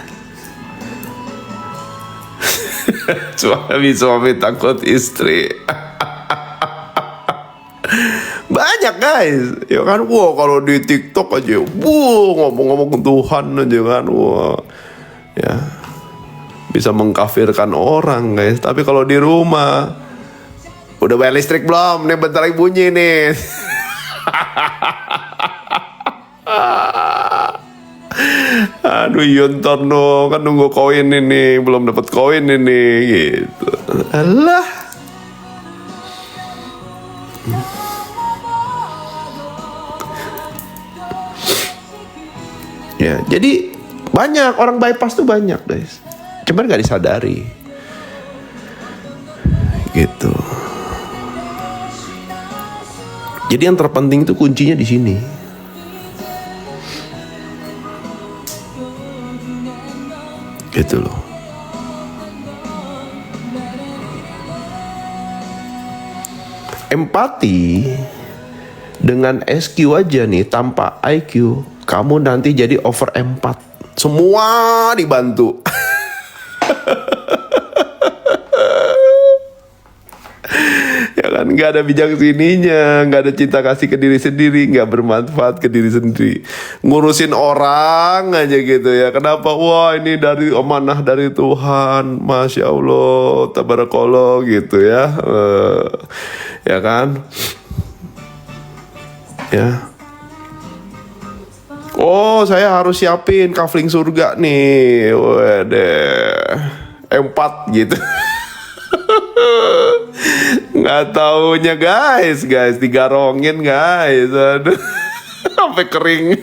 Suami takut istri. Banyak guys, ya kan. Wah kalau di TikTok aja, ngomong-ngomong Tuhan aja kan, wah, ya bisa mengkafirkan orang guys. Tapi kalau di rumah, udah bayar listrik belum? Nih bentar lagi bunyi nih. Aduh Yontorno kan nunggu koin ini, belum dapat koin ini gitu. Alah. Ya, jadi banyak orang bypass tuh banyak guys, cuman nggak disadari gitu. Jadi yang terpenting itu kuncinya di sini. Gitu loh. Empati dengan SQ aja nih tanpa IQ, kamu nanti jadi over empat. Semua dibantu. Ya kan, nggak ada bijak sininya, nggak ada cinta kasih ke diri sendiri, nggak bermanfaat ke diri sendiri, ngurusin orang aja gitu ya. Kenapa? Wah, ini dari amanah dari Tuhan, masya Allah, tabarakallah gitu ya. Ya kan, ya. Oh, saya harus siapin kafling surga nih, waduh, empat gitu. Nggak taunya guys digarongin guys, aduh, sampai kering.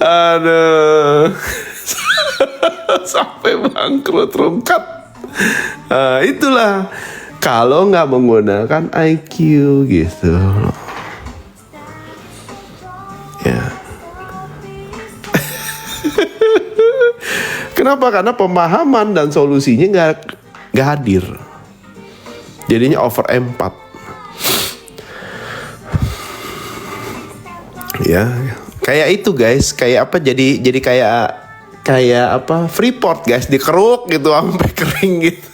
Aduh, sampai bangkrut rungkat. Nah, itulah kalau nggak menggunakan IQ gitu. Ya. Kenapa? Karena pemahaman dan solusinya nggak hadir. Jadinya over empat. Ya, kayak itu guys, kayak apa? Jadi kayak apa? Freeport guys, dikeruk gitu sampai kering gitu.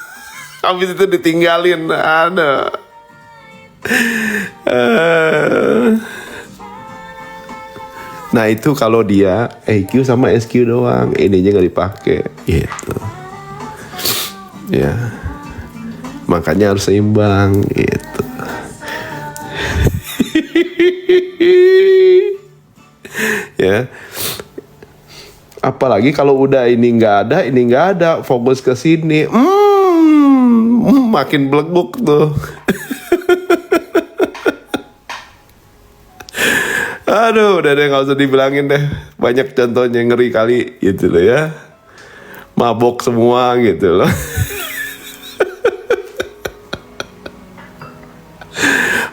Habis itu ditinggalin, ada. Nah itu kalau dia EQ sama SQ doang, ininya nggak dipakai, gitu. Ya, makanya harus seimbang, gitu. Ya, apalagi kalau udah ini nggak ada, fokus ke sini, makin beleguk tuh. Aduh, udah deh, nggak usah dibilangin deh. Banyak contohnya, ngeri kali gitu loh ya. Mabok semua gitu loh.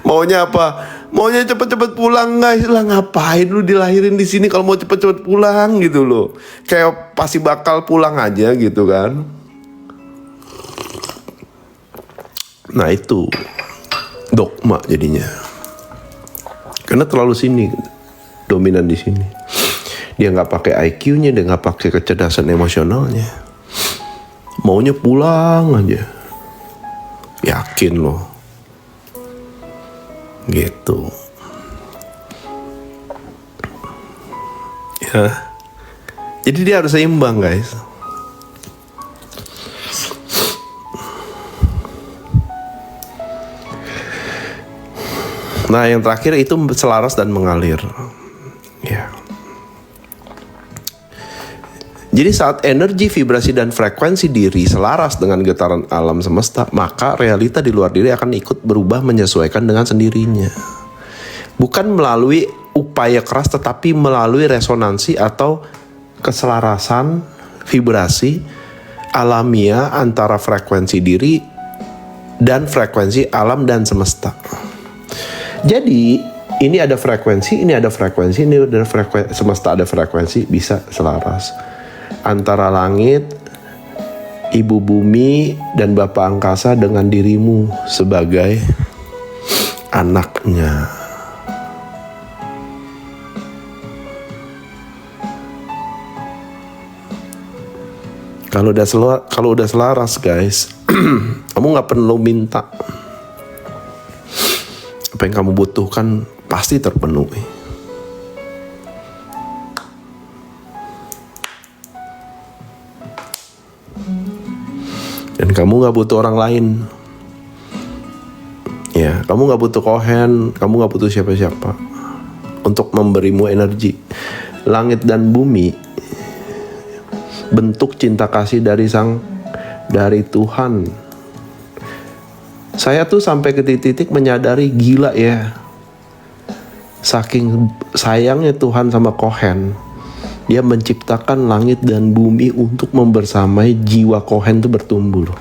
Maunya apa? Maunya cepet-cepet pulang guys. Lah ngapain lu dilahirin di sini kalau mau cepet-cepet pulang gitu loh. Kayak pasti bakal pulang aja gitu kan. Nah itu dogma jadinya. Karena terlalu sini, dominan di sini. Dia nggak pakai IQ-nya, dia nggak pakai kecerdasan emosionalnya. Maunya pulang aja. Yakin loh. Gitu. Ya. Jadi dia harus seimbang guys. Nah yang terakhir itu selaras dan mengalir. Ya. Jadi saat energi, vibrasi, dan frekuensi diri selaras dengan getaran alam semesta, maka realita di luar diri akan ikut berubah menyesuaikan dengan sendirinya. Bukan melalui upaya keras, tetapi melalui resonansi atau keselarasan vibrasi alamiah antara frekuensi diri dan frekuensi alam dan semesta. Jadi ini ada frekuensi, ini ada frekuensi, ini ada frekuensi, semesta ada frekuensi, bisa selaras antara langit, ibu bumi, dan Bapa angkasa dengan dirimu sebagai anaknya. Kalau udah selaras guys, kamu nggak perlu minta. Apa yang kamu butuhkan pasti terpenuhi. Dan kamu gak butuh orang lain. Ya, kamu gak butuh kohen, kamu gak butuh siapa-siapa untuk memberimu energi. Langit dan bumi bentuk cinta kasih dari Tuhan. Saya tuh sampai ke titik menyadari, gila ya. Saking sayangnya Tuhan sama Kohen, dia menciptakan langit dan bumi untuk membersamai jiwa Kohen itu bertumbuh loh.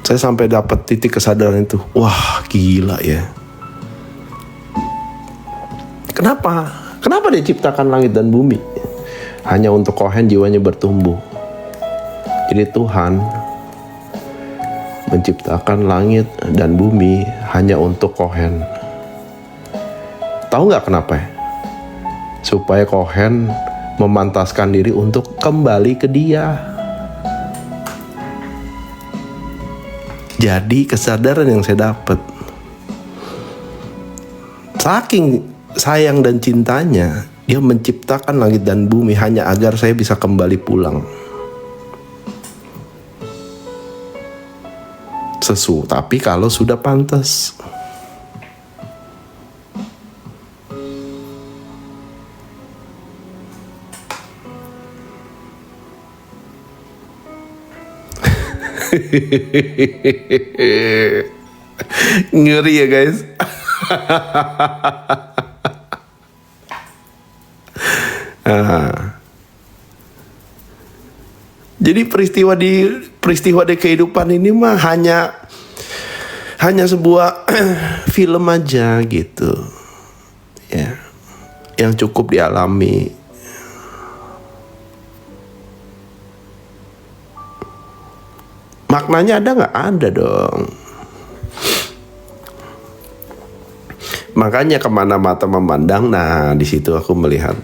Saya sampai dapat titik kesadaran itu. Wah, gila ya. Kenapa? Kenapa dia ciptakan langit dan bumi? Hanya untuk Kohen jiwanya bertumbuh. Jadi Tuhan menciptakan langit dan bumi hanya untuk Kohen. Tahu nggak kenapa ya? Supaya Kohen memantaskan diri untuk kembali ke Dia. Jadi kesadaran yang saya dapat, saking sayang dan cintanya, Dia menciptakan langit dan bumi hanya agar saya bisa kembali pulang. Tapi kalau sudah pantas. Ngeri ya guys. Jadi peristiwa di kehidupan ini mah hanya sebuah film aja gitu ya, yang cukup dialami. Maknanya ada nggak? Ada dong. Makanya kemana mata memandang, nah di situ aku melihat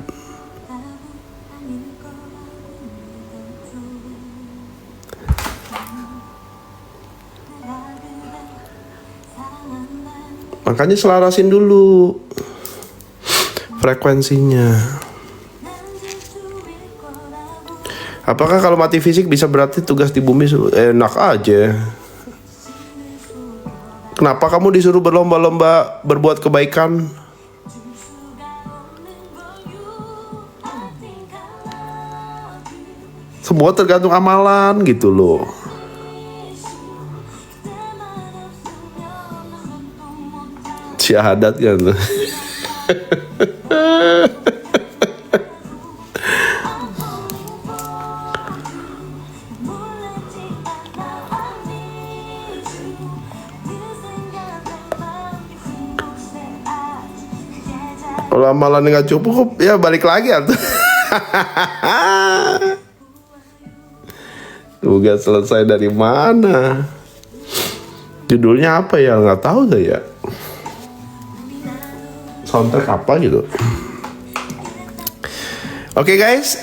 makanya selarasin dulu frekuensinya. Apakah kalau mati fisik bisa berarti tugas di bumi enak aja? Kenapa kamu disuruh berlomba-lomba berbuat kebaikan? Semua tergantung amalan gitu loh. Syahadat kan. Kalau amalan nggak cukup, ya balik lagi atuh. Tugas selesai dari mana? Judulnya apa ya? Nggak tahu saya. Soundtrack apa gitu. Oke guys.